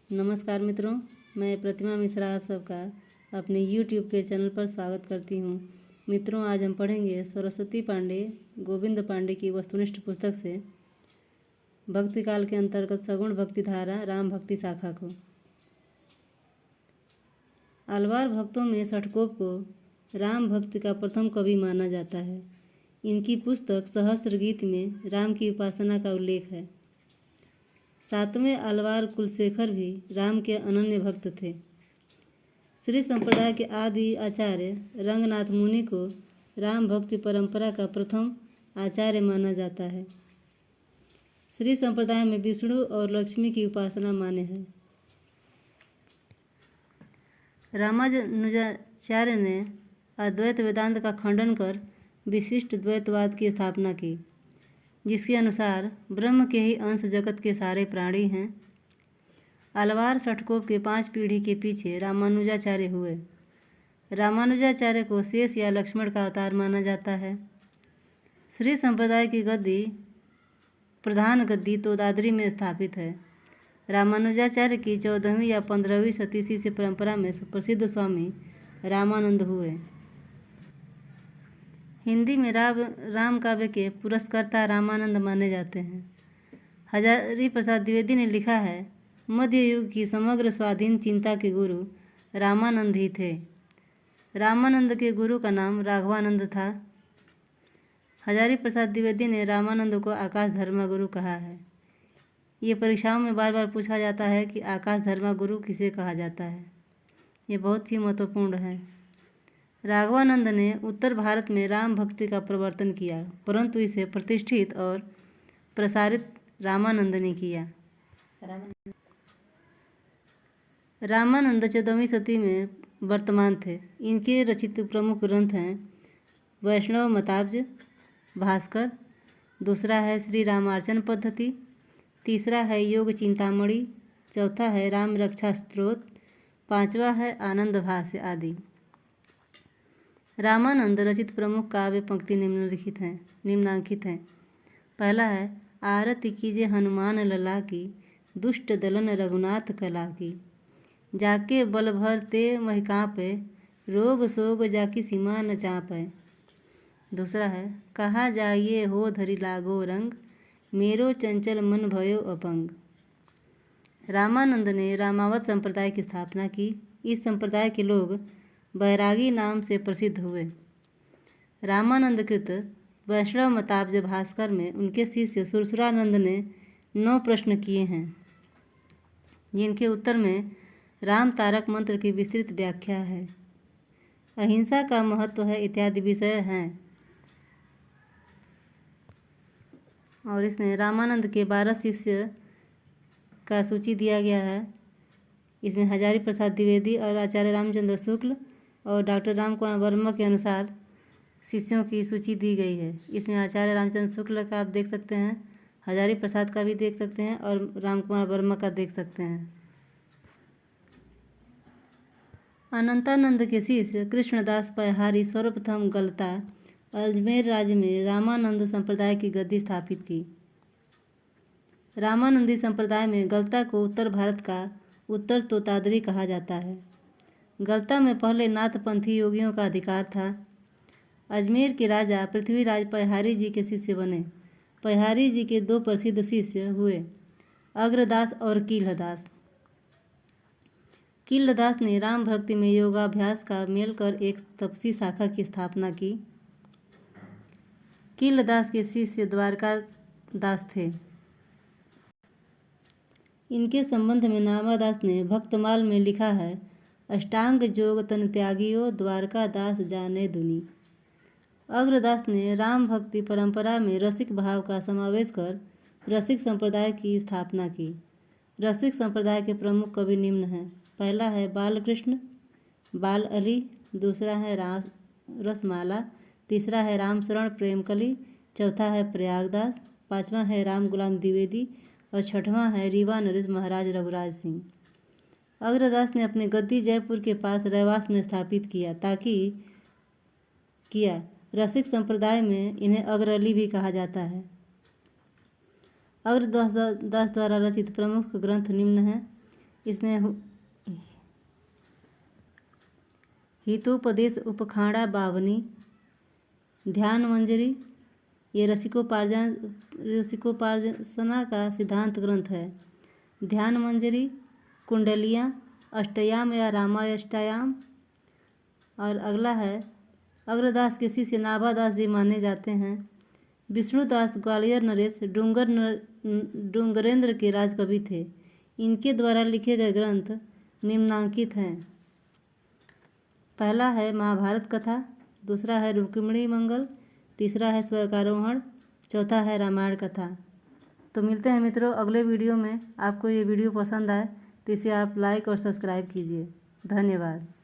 नमस्कार मित्रों, मैं प्रतिमा मिश्रा आप सबका अपने YouTube के चैनल पर स्वागत करती हूँ। मित्रों, आज हम पढ़ेंगे सरस्वती पांडे गोविंद पांडे की वस्तुनिष्ठ पुस्तक से भक्ति काल के अंतर्गत सगुण भक्ति धारा राम भक्ति शाखा को। अलवार भक्तों में षटकोप को राम भक्ति का प्रथम कवि माना जाता है। इनकी पुस्तक सहस्त्र गीत में राम की उपासना का उल्लेख है। सातवें अलवार कुलशेखर भी राम के अनन्य भक्त थे। श्री संप्रदाय के आदि आचार्य रंगनाथ मुनि को राम भक्ति परंपरा का प्रथम आचार्य माना जाता है। श्री संप्रदाय में विष्णु और लक्ष्मी की उपासना मान्य है। रामानुजाचार्य ने अद्वैत वेदांत का खंडन कर विशिष्ट द्वैतवाद की स्थापना की, जिसके अनुसार ब्रह्म के ही अंश जगत के सारे प्राणी हैं। अलवार षटकोप के 5 पीढ़ी के पीछे रामानुजाचार्य हुए। रामानुजाचार्य को शेष या लक्ष्मण का अवतार माना जाता है। श्री संप्रदाय की प्रधान गद्दी तो दादरी में स्थापित है। रामानुजाचार्य की 14वीं या 15वीं शती से परंपरा में सुप्रसिद्ध स्वामी रामानंद हुए। हिंदी में राम काव्य के पुरस्कर्ता रामानंद माने जाते हैं। हजारी प्रसाद द्विवेदी ने लिखा है, मध्य युग की समग्र स्वाधीन चिंता के गुरु रामानंद ही थे। रामानंद के गुरु का नाम राघवानंद था। हजारी प्रसाद द्विवेदी ने रामानंद को आकाश धर्मा गुरु कहा है। ये परीक्षाओं में बार बार पूछा जाता है कि आकाश धर्मा गुरु किसे कहा जाता है। ये बहुत ही महत्वपूर्ण है। राघवानंद ने उत्तर भारत में राम भक्ति का प्रवर्तन किया, परंतु इसे प्रतिष्ठित और प्रसारित रामानंद ने किया। रामानंद 14वीं शती में वर्तमान थे। इनके रचित प्रमुख ग्रंथ हैं वैष्णव मताब्ज, भास्कर, दूसरा है श्री रामार्चन पद्धति, तीसरा है योग चिंतामणि, चौथा है राम रक्षा स्तोत्र, पांचवा है आनंद भाष्य आदि। रामानंद रचित प्रमुख काव्य पंक्ति निम्नांकित हैं। पहला है, आरती कीजे हनुमान लला की, दुष्ट दलन रघुनाथ कला की, जाके बल भर ते महि कांपे, रोग सोग जाकी सीमा न चापे। दूसरा है, कहा जाइए हो धरि लागो रंग, मेरो चंचल मन भयो अपंग। रामानंद ने रामावत संप्रदाय की स्थापना की। इस संप्रदाय के लोग बैरागी नाम से प्रसिद्ध हुए। रामानंद कृत वैष्णव मताब्ज भास्कर में उनके शिष्य सुरसुरानंद ने 9 प्रश्न किए हैं, जिनके उत्तर में राम तारक मंत्र की विस्तृत व्याख्या है। अहिंसा का महत्व है इत्यादि विषय हैं। और इसमें रामानंद के 12 शिष्य का सूची दिया गया है। इसमें हजारी प्रसाद द्विवेदी और आचार्य रामचंद्र शुक्ल और डॉक्टर रामकुमार वर्मा के अनुसार शिष्यों की सूची दी गई है। इसमें आचार्य रामचंद्र शुक्ल का आप देख सकते हैं, हजारी प्रसाद का भी देख सकते हैं और रामकुमार वर्मा का देख सकते हैं। अनंतानंद के शिष्य कृष्णदास पयहारी सर्वप्रथम गलता अजमेर राज्य में रामानंद संप्रदाय की गद्दी स्थापित की। रामानंदी संप्रदाय में गलता को उत्तर भारत का उत्तर तोतादरी कहा जाता है। गलता में पहले नाथपंथी योगियों का अधिकार था। अजमेर के राजा पृथ्वीराज पयहारी जी के शिष्य बने। पयहारी जी के 2 प्रसिद्ध शिष्य हुए, अग्रदास और कीलदास। कीलदास ने राम भक्ति में योगाभ्यास का मेल कर एक तपसी शाखा की स्थापना की। कीलदास के शिष्य द्वारका दास थे। इनके संबंध में नामादास ने भक्तमाल में लिखा है, अष्टांग जोग तन त्यागियो, द्वारका दास जाने दुनी। अग्रदास ने राम भक्ति परंपरा में रसिक भाव का समावेश कर रसिक संप्रदाय की स्थापना की। रसिक संप्रदाय के प्रमुख कवि निम्न हैं। पहला है बालकृष्ण बाल अली, दूसरा है रसमाला, तीसरा है रामशरण प्रेमकली, चौथा है प्रयागदास, पांचवा है राम गुलाम द्विवेदी और छठवां है रीवा नरेश महाराज रघुराज सिंह। अग्रदास ने अपनी गद्दी जयपुर के पास रैवास में स्थापित किया। रसिक संप्रदाय में इन्हें अग्रअली भी कहा जाता है। अग्रदास द्वारा रचित प्रमुख ग्रंथ निम्न हैं। इसमें हितोपदेश उपखाड़ा बावनी, ध्यान मंजरी ये रसिकोपार्जना का सिद्धांत ग्रंथ है। ध्यान मंजरी, कुंडलियाँ, अष्टयाम या रामाष्टयाम। और अगला है अग्रदास के शिष्य नाभादास जी माने जाते हैं। विष्णुदास ग्वालियर नरेश डूंगरेंद्र के राजकवि थे। इनके द्वारा लिखे गए ग्रंथ निम्नांकित हैं। पहला है महाभारत कथा, दूसरा है रुक्मिणी मंगल, तीसरा है स्वर्गारोहण, चौथा है रामायण कथा। तो मिलते हैं मित्रों अगले वीडियो में। आपको ये वीडियो पसंद आए तो इसे आप लाइक और सब्सक्राइब कीजिए। धन्यवाद।